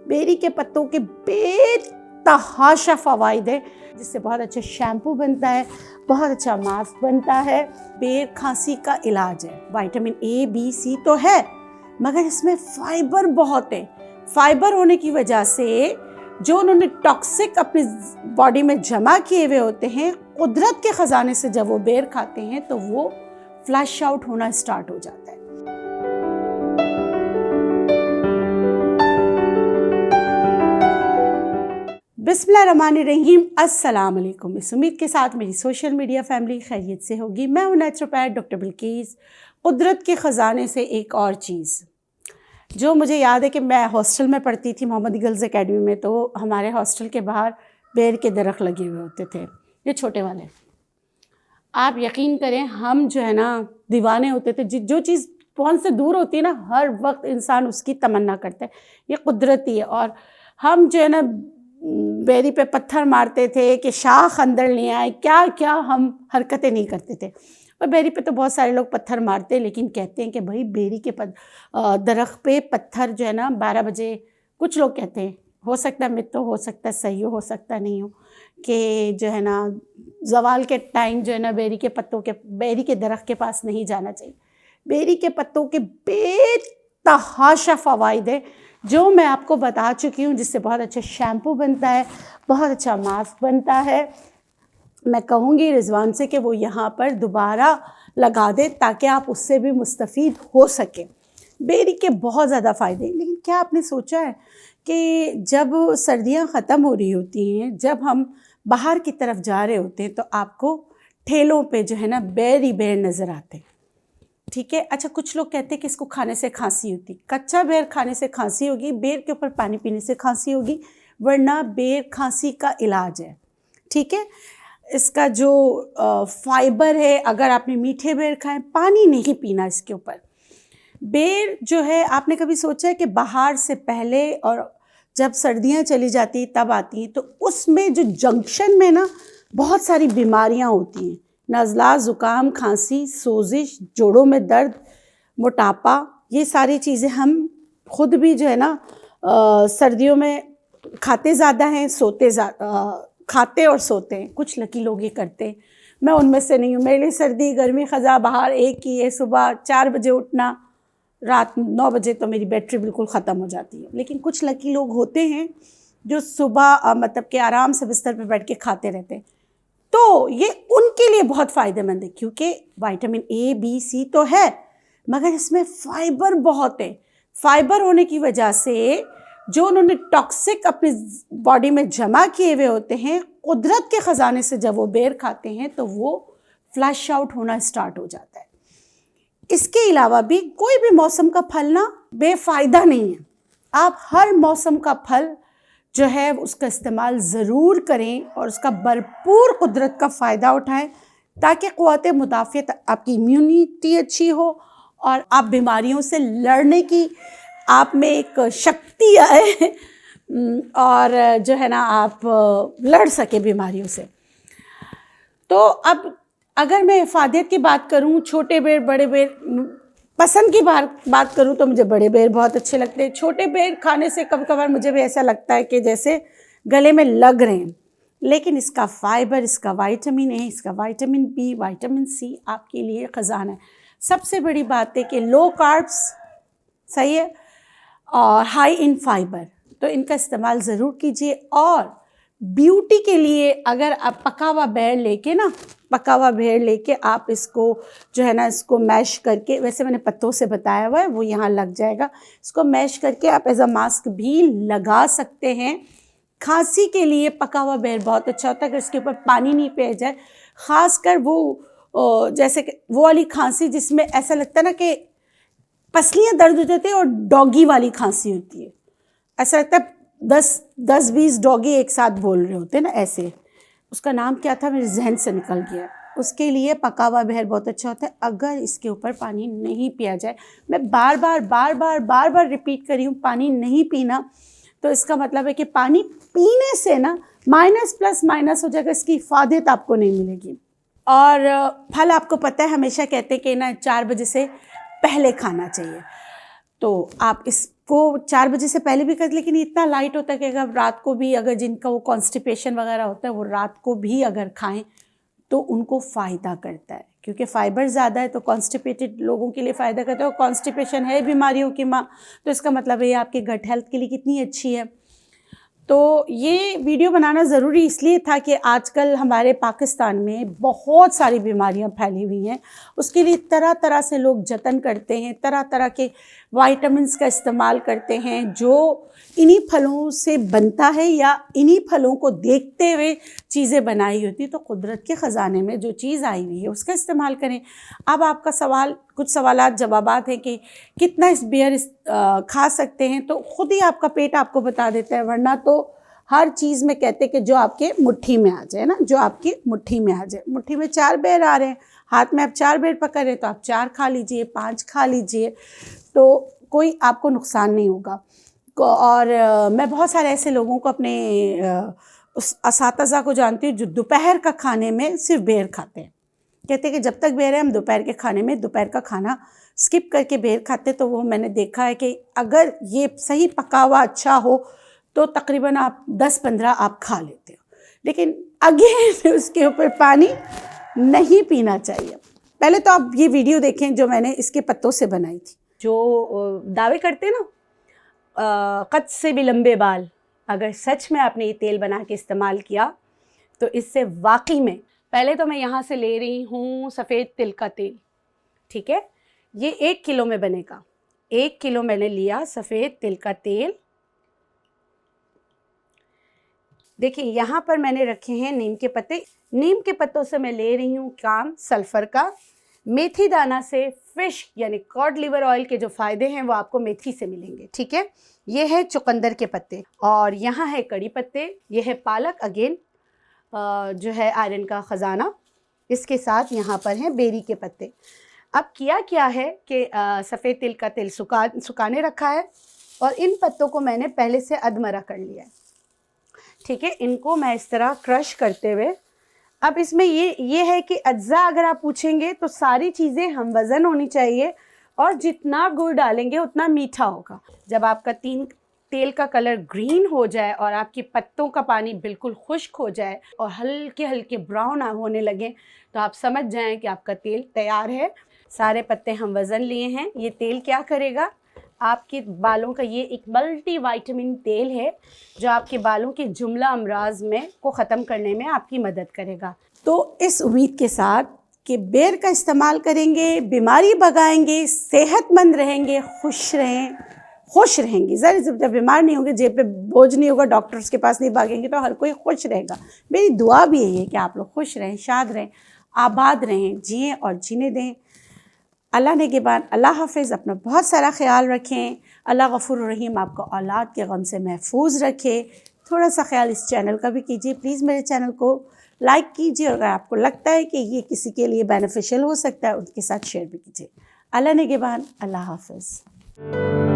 Berry के पत्तों के बेतहाशा फ़वाइद है, जिससे बहुत अच्छा शैम्पू बनता है, बहुत अच्छा मास्क बनता है। बेर खांसी का इलाज है। विटामिन ए, बी, सी तो है, मगर इसमें फाइबर बहुत है। फाइबर होने की वजह से जो उन्होंने टॉक्सिक अपनी बॉडी में जमा किए हुए होते हैं, कुदरत के ख़जाने से जब वो बेर खाते हैं तो वो फ्लश आउट होना स्टार्ट हो जाता है। बिस्मिल्लाहिर्रहमानिर्रहीम, अस्सलाम वालेकुम। इस उम्मीद के साथ मेरी सोशल मीडिया फैमिली खैरियत से होगी। मैं हूँ नेचुरोपैथ डॉक्टर बिल्किस। कुदरत के ख़जाने से एक और चीज़ जो मुझे याद है कि मैं हॉस्टल में पढ़ती थी, मोहम्मदी गर्ल्स एकेडमी में, तो हमारे हॉस्टल के बाहर बेर के दरख्त लगे हुए होते थे, ये छोटे वाले। आप यकीन करें, हम जो है ना दीवाने होते थे। जो चीज़ फ़ोन से दूर होती है ना, हर वक्त इंसान उसकी तमन्ना करता है। ये कुदरती है। और हम जो है ना बेरी पे पत्थर मारते थे कि शाख अंदर ले आए, क्या क्या हम हरकतें नहीं करते थे। और बेरी पे तो बहुत सारे लोग पत्थर मारते हैं, लेकिन कहते हैं कि भाई बेरी के दरख्त पे पत्थर जो है ना 12 बजे, कुछ लोग कहते हैं, हो सकता है मिथ तो हो सकता है सही हो सकता नहीं हो, कि जो है ना ज़वाल के टाइम जो है ना बेरी के दरख्त के पास नहीं जाना चाहिए। बेरी के पत्तों के बेतहाशा फ़वाइद है, जो मैं आपको बता चुकी हूँ, जिससे बहुत अच्छा शैम्पू बनता है, बहुत अच्छा मास्क बनता है। मैं कहूँगी रिजवान से कि वो यहाँ पर दोबारा लगा दे ताकि आप उससे भी मुस्तफ़ीद हो सकें। बेरी के बहुत ज़्यादा फ़ायदे हैं, लेकिन क्या आपने सोचा है कि जब सर्दियाँ ख़त्म हो रही होती हैं, जब हम बाहर की तरफ जा रहे होते हैं, तो आपको ठेलों पे जो है ना बेर ही बेर नज़र आते हैं। ठीक है। अच्छा, कुछ लोग कहते हैं कि इसको खाने से खांसी होती। कच्चा बेर खाने से खांसी होगी, बेर के ऊपर पानी पीने से खांसी होगी, वरना बेर खांसी का इलाज है। ठीक है। इसका जो फाइबर है, अगर आपने मीठे बेर खाएं, पानी नहीं पीना इसके ऊपर। बेर जो है, आपने कभी सोचा है कि बाहर से पहले और जब सर्दियां चली जाती तब आती हैं, तो उसमें जो जंक्शन में ना बहुत सारी बीमारियां होती हैं, नज़ला, ज़ुकाम, खांसी, सोजिश, जोड़ों में दर्द, मोटापा, ये सारी चीज़ें हम खुद भी जो है ना सर्दियों में खाते ज़्यादा हैं, खाते और सोते हैं। कुछ लकी लोग ये करते हैं, मैं उनमें से नहीं हूँ। मेरे लिए सर्दी गर्मी ख़ज़ा बाहर एक ही है, सुबह 4 बजे उठना, रात 9 बजे तो मेरी बैटरी बिल्कुल ख़त्म हो जाती है। लेकिन कुछ लकी लोग होते हैं जो सुबह मतलब कि आराम से बिस्तर पर बैठ के खाते रहते हैं, तो ये उनके लिए बहुत फ़ायदेमंद है, क्योंकि विटामिन ए, बी, सी तो है, मगर इसमें फाइबर बहुत है। फाइबर होने की वजह से जो उन्होंने टॉक्सिक अपनी बॉडी में जमा किए हुए होते हैं, कुदरत के ख़जाने से जब वो बेर खाते हैं तो वो फ्लश आउट होना स्टार्ट हो जाता है। इसके अलावा भी कोई भी मौसम का फल ना बेफ़ायदा नहीं है। आप हर मौसम का फल जो है उसका इस्तेमाल ज़रूर करें और उसका भरपूर कुदरत का फ़ायदा उठाएं, ताकि क़ुव्वत मुदाफ़ियत, आपकी इम्यूनिटी अच्छी हो और आप बीमारियों से लड़ने की आप में एक शक्ति आए और जो है ना आप लड़ सके बीमारियों से। तो अब अगर मैं इफ़ादत की बात करूं, छोटे बेर बड़े बेर, पसंद की बात करूं तो मुझे बड़े बेर बहुत अच्छे लगते हैं। छोटे बेर खाने से कभी कभार मुझे भी ऐसा लगता है कि जैसे गले में लग रहे हैं, लेकिन इसका फाइबर, इसका विटामिन ए, इसका विटामिन बी, विटामिन सी आपके लिए ख़जाना है। सबसे बड़ी बात है कि लो कार्ब्स, सही है, और हाई इन फाइबर, तो इनका इस्तेमाल ज़रूर कीजिए। और ब्यूटी के लिए अगर आप पका हुआ बेर लेके आप इसको जो है ना इसको मैश करके, वैसे मैंने पत्तों से बताया हुआ है, वो यहाँ लग जाएगा, इसको मैश करके आप एज अ मास्क भी लगा सकते हैं। खांसी के लिए पका हुआ बेर बहुत अच्छा होता है, अगर इसके ऊपर पानी नहीं पिया जाए, ख़ासकर वो जैसे वो वाली खांसी जिसमें ऐसा लगता है ना कि पसलियाँ दर्द हो जाती है और डॉगी वाली खांसी होती है, ऐसा लगता है 10-20 डॉगी एक साथ बोल रहे होते हैं ना, ऐसे। उसका नाम क्या था, मेरे जहन से निकल गया। उसके लिए पका हुआ बेर बहुत अच्छा होता है, अगर इसके ऊपर पानी नहीं पिया जाए। मैं बार बार रिपीट कर रही हूँ, पानी नहीं पीना, तो इसका मतलब है कि पानी पीने से ना माइनस प्लस माइनस हो जाएगा, इसकी इफ़ादत आपको नहीं मिलेगी। और फल आपको पता है, हमेशा कहते हैं कि ना 4 बजे से पहले खाना चाहिए, तो आप इस को 4 बजे से पहले भी कर, लेकिन इतना लाइट होता है कि अगर रात को भी, अगर जिनका वो कॉन्स्टिपेशन वगैरह होता है वो रात को भी अगर खाएं तो उनको फ़ायदा करता है, क्योंकि फ़ाइबर ज़्यादा है तो कॉन्स्टिपेटेड लोगों के लिए फ़ायदा करता है। और कॉन्स्टिपेशन है बीमारियों की माँ, तो इसका मतलब ये आपके गट हेल्थ के लिए कितनी अच्छी है। तो ये वीडियो बनाना ज़रूरी इसलिए था कि आजकल हमारे पाकिस्तान में बहुत सारी बीमारियां फैली हुई हैं, उसके लिए तरह तरह से लोग जतन करते हैं, तरह तरह के वाइटामिन्स का इस्तेमाल करते हैं जो इन्हीं फलों से बनता है या इन्हीं फलों को देखते हुए चीज़ें बनाई होती। तो कुदरत के ख़जाने में जो चीज़ आई हुई है उसका इस्तेमाल करें। अब आपका सवाल, कुछ सवालात जवाबात हैं कि कितना इस बेर खा सकते हैं, तो ख़ुद ही आपका पेट आपको बता देता है, वरना तो हर चीज़ में कहते हैं कि जो आपके मुट्ठी में आ जाए ना, जो आपकी मुट्ठी में आ जाए। मुट्ठी में 4 बेर आ रहे हैं, हाथ में आप 4 बेर पकड़ रहे हैं तो आप 4 खा लीजिए, 5 खा लीजिए, तो कोई आपको नुकसान नहीं होगा। और मैं बहुत सारे ऐसे लोगों को अपने उस असातिज़ा को जानती हूँ जो दोपहर का खाने में सिर्फ बेर खाते हैं। कहते हैं कि जब तक बेर है हम दोपहर के खाने में दोपहर का खाना स्किप करके बेर खाते। तो वो मैंने देखा है कि अगर ये सही पका हुआ अच्छा हो तो तकरीबन आप 10-15 आप खा लेते हो, लेकिन अगेन उसके ऊपर पानी नहीं पीना चाहिए। पहले तो आप ये वीडियो देखें जो मैंने इसके पत्तों से बनाई थी। जो दावे करते हैं ना कद से भी लंबे बाल, अगर सच में आपने ये तेल बना के इस्तेमाल किया तो इससे वाकई में, पहले तो मैं यहाँ से ले रही हूँ सफ़ेद तिल का तेल, ठीक है, ये 1 किलो में बनेगा। 1 किलो मैंने लिया सफ़ेद तिल का तेल। देखिए यहाँ पर मैंने रखे हैं नीम के पत्ते। नीम के पत्तों से मैं ले रही हूँ काम सल्फ़र का। मेथी दाना से फ़िश यानी कॉड लिवर ऑयल के जो फ़ायदे हैं वो आपको मेथी से मिलेंगे, ठीक है। ये है चुकंदर के पत्ते और यहाँ है कड़ी पत्ते, ये है पालक, अगेन जो है आयरन का ख़जाना। इसके साथ यहाँ पर हैं बेरी के पत्ते। अब किया क्या है कि सफ़ेद तिल का तेल सुखाने रखा है और इन पत्तों को मैंने पहले से अधमरा कर लिया है, ठीक है। इनको मैं इस तरह क्रश करते हुए, अब इसमें ये है कि अज्जा अगर आप पूछेंगे तो सारी चीज़ें हम वज़न होनी चाहिए और जितना गुड़ डालेंगे उतना मीठा होगा। जब आपका तेल का कलर ग्रीन हो जाए और आपके पत्तों का पानी बिल्कुल खुश्क हो जाए और हल्के हल्के ब्राउन होने लगे तो आप समझ जाएं कि आपका तेल तैयार है। सारे पत्ते हम वज़न लिए हैं। ये तेल क्या करेगा, आपके बालों का ये एक मल्टी विटामिन तेल है जो आपके बालों के जुमला अमराज में को ख़त्म करने में आपकी मदद करेगा। तो इस उम्मीद के साथ कि बेर का इस्तेमाल करेंगे, बीमारी भगाएंगे, सेहतमंद रहेंगे, खुश रहेंगे। जब बीमार नहीं होंगे, जेब पे बोझ नहीं होगा, डॉक्टर्स के पास नहीं भागेंगे, तो हर कोई खुश रहेगा। मेरी दुआ भी यही है कि आप लोग खुश रहें, शाद रहें, आबाद रहें, जिएँ और जीने दें। अल्लाह नेगेबान, अल्लाह हाफ़िज़। अपना बहुत सारा ख्याल रखें। अल्लाह गफ़ूर रहीम आपको औलाद के गम से महफूज रखे। थोड़ा सा ख्याल इस चैनल का भी कीजिए। प्लीज़ मेरे चैनल को लाइक कीजिए और अगर आपको लगता है कि ये किसी के लिए बेनिफिशियल हो सकता है उनके साथ शेयर भी कीजिए। अल्लाह नेगेबान, अल्लाह हाफ़िज़।